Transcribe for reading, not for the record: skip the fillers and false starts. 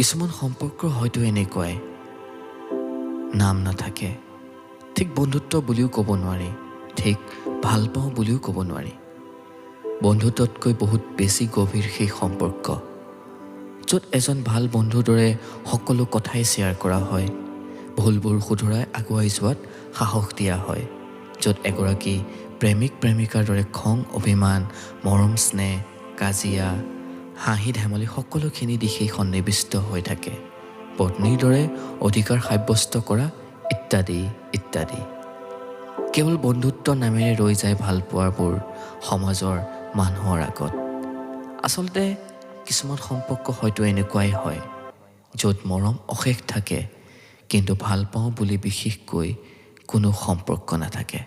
কিছুমান সম্পৰ্ক হয়তো এনেকুৱাই নাম নাথাকে, ঠিক বন্ধুত্ব বুলিও ক'ব নোৱাৰি, ঠিক ভাল পাওঁ বুলিও ক'ব নোৱাৰি। বন্ধুত্বতকৈ বহুত বেছি গভীৰ সেই সম্পৰ্ক, য'ত এজন ভাল বন্ধুৰ দৰে সকলো কথাই শ্বেয়াৰ কৰা হয়, ভুলবোৰ শুধৰাই আগুৱাই যোৱাত সাহস দিয়া হয়, য'ত এগৰাকী প্ৰেমিক প্ৰেমিকাৰ দৰে খং অভিমান মৰম স্নেহ কাজিয়া হাঁহি ধেমালি সকলোখিনি দিশেই সন্নিৱিষ্ট হৈ থাকে, পত্নীৰ দৰে অধিকাৰ সাব্যস্ত কৰা ইত্যাদি ইত্যাদি। কেৱল বন্ধুত্ব নামেৰে ৰৈ যায় ভালপোৱাবোৰ সমাজৰ মানুহৰ আগত। আচলতে কিছুমান সম্পৰ্ক হয়তো এনেকুৱাই হয়, য'ত মৰম অশেষ থাকে কিন্তু ভাল পাওঁ বুলি বিশেষকৈ কোনো সম্পৰ্ক নাথাকে।